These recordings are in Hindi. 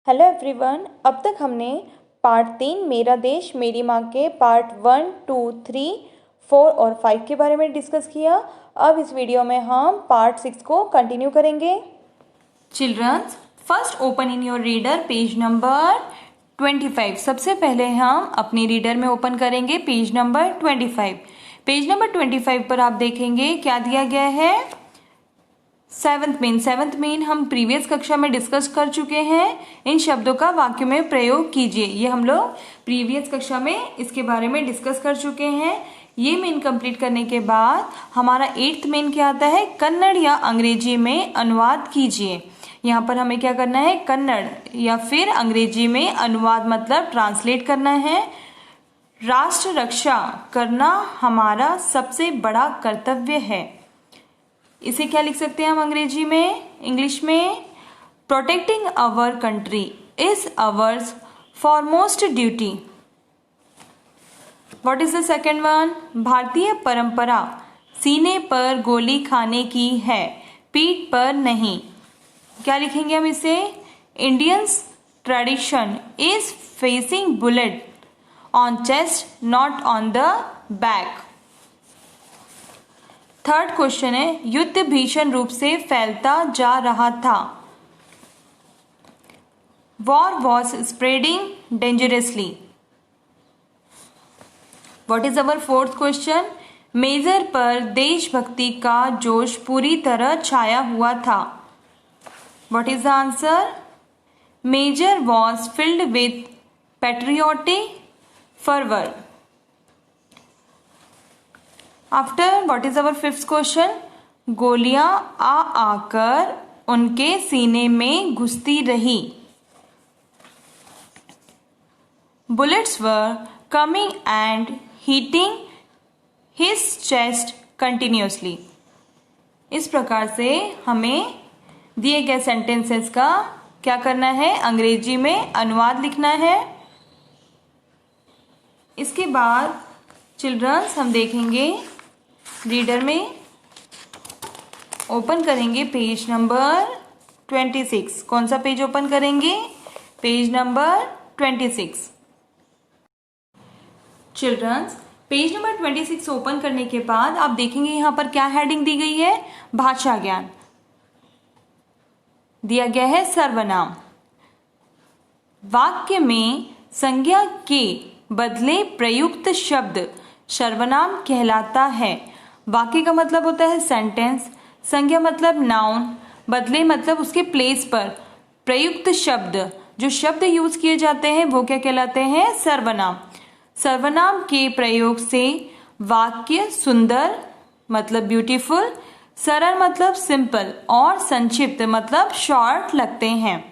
Hello everyone. अब तक हमने पार्ट 3 मेरा देश मेरी माँ के पार्ट 1, 2, 3, 4 और 5 के बारे में डिस्कस किया। अब इस वीडियो में हम पार्ट 6 को कंटिन्यू करेंगे। Childrens, first open in your reader page number 25। सबसे पहले हम अपनी रीडर में ओपन करेंगे पेज नंबर 25। पेज नंबर 25 पर आप देखेंगे क्या दिया गया है। सेवंथ मेन हम प्रीवियस कक्षा में डिस्कस कर चुके हैं। इन शब्दों का वाक्य में प्रयोग कीजिए। ये हम लोग प्रीवियस कक्षा में इसके बारे में डिस्कस कर चुके हैं। ये मेन कंप्लीट करने के बाद हमारा 8th मेन क्या आता है, कन्नड़ या अंग्रेजी में अनुवाद कीजिए। यहाँ पर हमें क्या करना है, कन्नड़ या फिर अंग्रेजी में अनुवाद मतलब ट्रांसलेट करना है। राष्ट्र रक्षा करना हमारा सबसे बड़ा कर्तव्य है। इसे क्या लिख सकते हैं हम अंग्रेजी में, इंग्लिश में, protecting our country is ours foremost duty. What is the second one, भारतीय परंपरा सीने पर गोली खाने की है, पीठ पर नहीं। क्या लिखेंगे हम इसे, Indians tradition is facing bullet on chest not on the back. Third question है, युद्ध भीषण रूप से फैलता जा रहा था, war was spreading dangerously. What is our fourth question, major पर देशभक्ति का जोश पूरी तरह छाया हुआ था। What is the answer, major was filled with patriotic fervour. After what is our fifth question, गोलियां आ आकर उनके सीने में घुसती रही। Bullets were coming and heating his chest continuously. इस प्रकार से हमें दिए गए सेंटेंसेस का क्या करना है, अंग्रेजी में अनुवाद लिखना है। इसके बाद चिल्ड्रंस हम देखेंगे रीडर में ओपन करेंगे पेज नंबर 26। कौन सा पेज ओपन करेंगे, page number 26। Childrens, page number 26 open करने के बाद आप देखेंगे यहां पर क्या हेडिंग दी गई है, भाषा ज्ञान दिया गया है, सर्वनाम। वाक्य में संज्ञा के बदले प्रयुक्त शब्द सर्वनाम कहलाता है। वाक्य का मतलब होता है सेंटेंस, संज्ञा मतलब नाउन, बदले मतलब उसके प्लेस पर, प्रयुक्त शब्द जो शब्द यूज किए जाते हैं वो क्या कहलाते हैं, सर्वनाम। सर्वनाम के प्रयोग से वाक्य सुंदर मतलब ब्यूटीफुल, सरल मतलब सिंपल और संक्षिप्त मतलब शॉर्ट लगते हैं।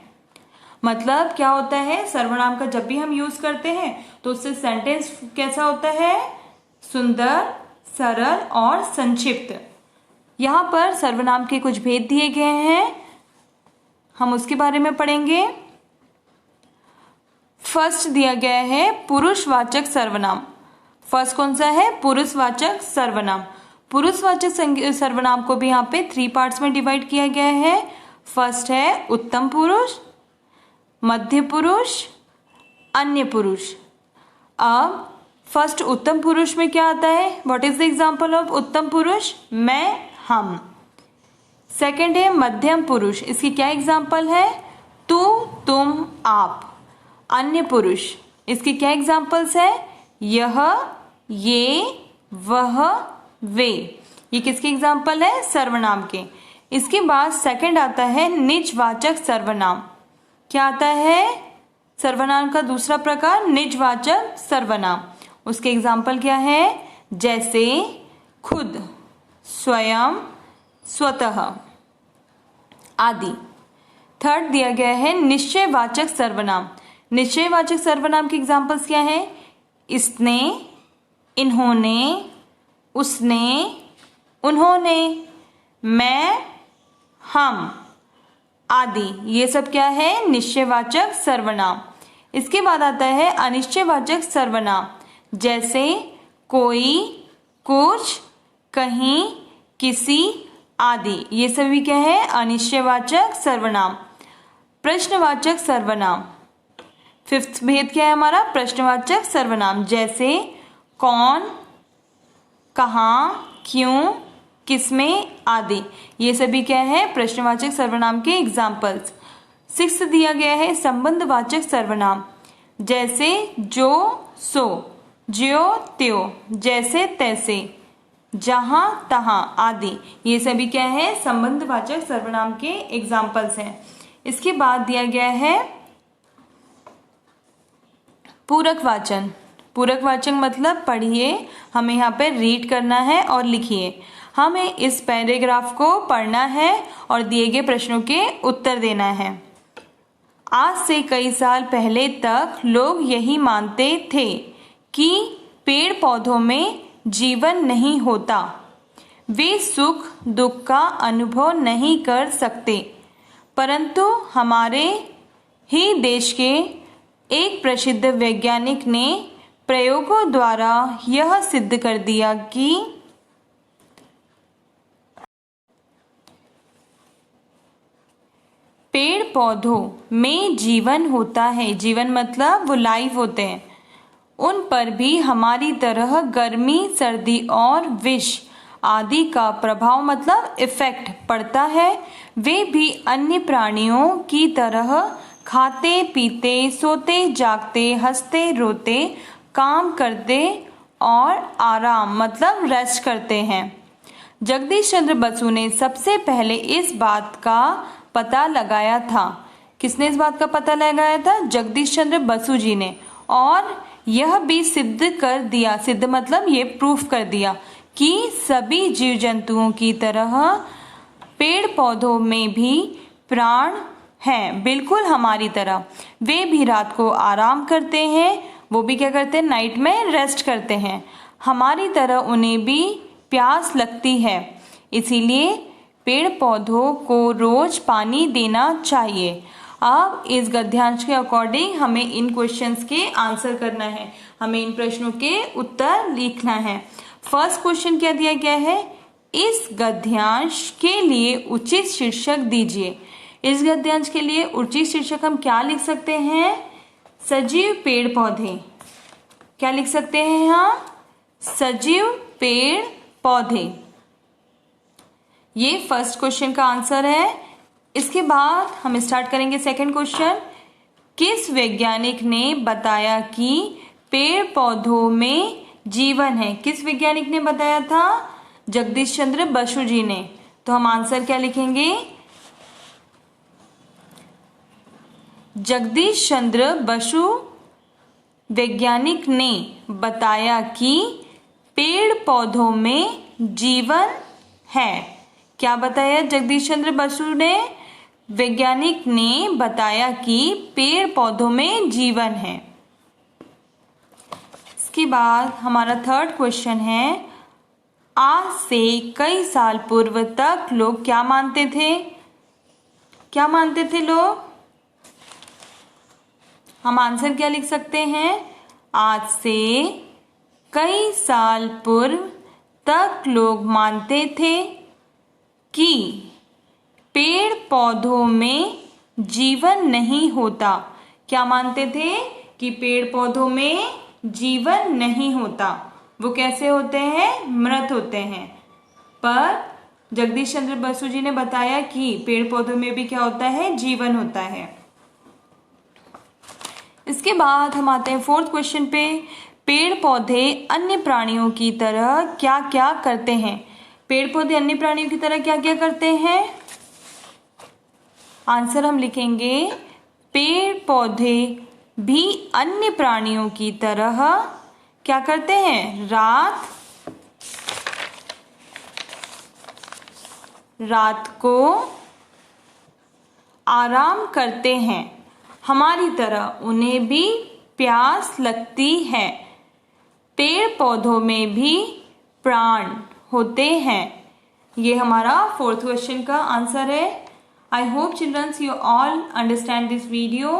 मतलब क्या होता है, सर्वनाम का जब भी हम यूज करते हैं तो उससे सेंटेंस कैसा होता है, सुंदर, सरल और संक्षिप्त। यहां पर सर्वनाम के कुछ भेद दिए गए हैं, हम उसके बारे में पढ़ेंगे। फर्स्ट दिया गया है पुरुषवाचक सर्वनाम। फर्स्ट कौन सा है, पुरुषवाचक सर्वनाम। पुरुषवाचक सर्वनाम को भी यहाँ पे 3 पार्ट्स में डिवाइड किया गया है। फर्स्ट है उत्तम पुरुष, मध्य पुरुष, अन्य पुरुष। अब फर्स्ट उत्तम पुरुष में क्या आता है, what is the example of उत्तम पुरुष, मैं, हम। सेकंड है मध्यम पुरुष, इसकी क्या एग्जाम्पल है, तू, तुम, आप। अन्य पुरुष, इसके क्या एग्जाम्पल्स है, यह, ये, वह, वे। ये किसके एग्जाम्पल है, सर्वनाम के। इसके बाद सेकंड आता है निजवाचक सर्वनाम। क्या आता है, सर्वनाम का दूसरा प्रकार निजवाचक सर्वनाम। उसके एग्जाम्पल क्या है, जैसे खुद, स्वयं, स्वतः आदि। थर्ड दिया गया है निश्चयवाचक सर्वनाम। निश्चयवाचक सर्वनाम के एग्जाम्पल्स क्या है, इसने, इन्होंने, उसने, उन्होंने, मैं, हम आदि। ये सब क्या है, निश्चयवाचक सर्वनाम। इसके बाद आता है अनिश्चयवाचक सर्वनाम, जैसे कोई, कुछ, कहीं, किसी आदि। ये सभी क्या है, अनिश्चयवाचक सर्वनाम। प्रश्नवाचक सर्वनाम। फिफ्थ भेद क्या है हमारा? प्रश्नवाचक सर्वनाम। जैसे कौन, कहाँ, क्यों, किसमें आदि, ये सभी क्या है? प्रश्नवाचक सर्वनाम के एग्जाम्पल्स। सिक्स्थ दिया गया है संबंधवाचक सर्वनाम। जैसे जो सो, ज्यो त्यों, जैसे तैसे, जहां तहां आदि, ये सभी क्या है? संबंधवाचक सर्वनाम के एग्जाम्पल्स हैं। इसके बाद दिया गया है पूरक वाचन। पूरक वाचन मतलब पढ़िए, हमें यहाँ पे रीड करना है और लिखिए। हमें इस पैराग्राफ को पढ़ना है और दिए गए प्रश्नों के उत्तर देना है। आज से कई साल पहले तक लोग यही मानते थे कि पेड़ पौधों में जीवन नहीं होता, वे सुख दुख का अनुभव नहीं कर सकते। परंतु हमारे ही देश के एक प्रसिद्ध वैज्ञानिक ने प्रयोगों द्वारा यह सिद्ध कर दिया कि पेड़ पौधों में जीवन होता है। जीवन मतलब वो लाइव होते हैं। उन पर भी हमारी तरह गर्मी, सर्दी और विष आदि का प्रभाव मतलब इफेक्ट पड़ता है। वे भी अन्य प्राणियों की तरह खाते पीते, सोते जागते, हंसते रोते, काम करते और आराम मतलब रेस्ट करते हैं। जगदीश चंद्र बसु ने सबसे पहले इस बात का पता लगाया था। किसने इस बात का पता लगाया था? जगदीश चंद्र बसु जी ने। और यह भी सिद्ध कर दिया, सिद्ध मतलब ये प्रूफ कर दिया कि सभी जीव जंतुओं की तरह पेड़ पौधों में भी प्राण हैं, बिल्कुल हमारी तरह। वे भी रात को आराम करते हैं, वो भी क्या करते हैं? नाइट में रेस्ट करते हैं। हमारी तरह उन्हें भी प्यास लगती है, इसीलिए पेड़ पौधों को रोज पानी देना चाहिए। अब इस गद्यांश के अकॉर्डिंग हमें इन क्वेश्चंस के आंसर करना है, हमें इन प्रश्नों के उत्तर लिखना है। फर्स्ट क्वेश्चन क्या दिया गया है? इस गद्यांश के लिए उचित शीर्षक दीजिए। इस गद्यांश के लिए उचित शीर्षक हम क्या लिख सकते हैं? सजीव पेड़ पौधे। क्या लिख सकते हैं यहाँ? सजीव पेड़ पौधे। ये फर्स्ट क्वेश्चन का आंसर है। इसके बाद हम स्टार्ट करेंगे सेकंड क्वेश्चन। किस वैज्ञानिक ने बताया कि पेड़ पौधों में जीवन है? किस वैज्ञानिक ने बताया था? जगदीश चंद्र बसु जी ने। तो हम आंसर क्या लिखेंगे? जगदीश चंद्र बसु वैज्ञानिक ने बताया कि पेड़ पौधों में जीवन है। क्या बताया जगदीश चंद्र बसु ने? वैज्ञानिक ने बताया कि पेड़ पौधों में जीवन है। इसके बाद हमारा थर्ड क्वेश्चन है, आज से कई साल पूर्व तक लोग क्या मानते थे? क्या मानते थे लोग? हम आंसर क्या लिख सकते हैं? आज से कई साल पूर्व तक लोग मानते थे कि पेड़ पौधों में जीवन नहीं होता। क्या मानते थे? कि पेड़ पौधों में जीवन नहीं होता। वो कैसे होते हैं? मृत होते हैं। पर जगदीश चंद्र बसु जी ने बताया कि पेड़ पौधों में भी क्या होता है? जीवन होता है। इसके बाद हम आते हैं फोर्थ क्वेश्चन पे। पेड़ पौधे अन्य प्राणियों की तरह क्या क्या करते हैं? पेड़ पौधे अन्य प्राणियों की तरह क्या क्या करते हैं? आंसर हम लिखेंगे, पेड़ पौधे भी अन्य प्राणियों की तरह क्या करते हैं? रात को आराम करते हैं। हमारी तरह उन्हें भी प्यास लगती है। पेड़ पौधों में भी प्राण होते हैं। ये हमारा फोर्थ क्वेश्चन का आंसर है। I hope childrens you all understand this video.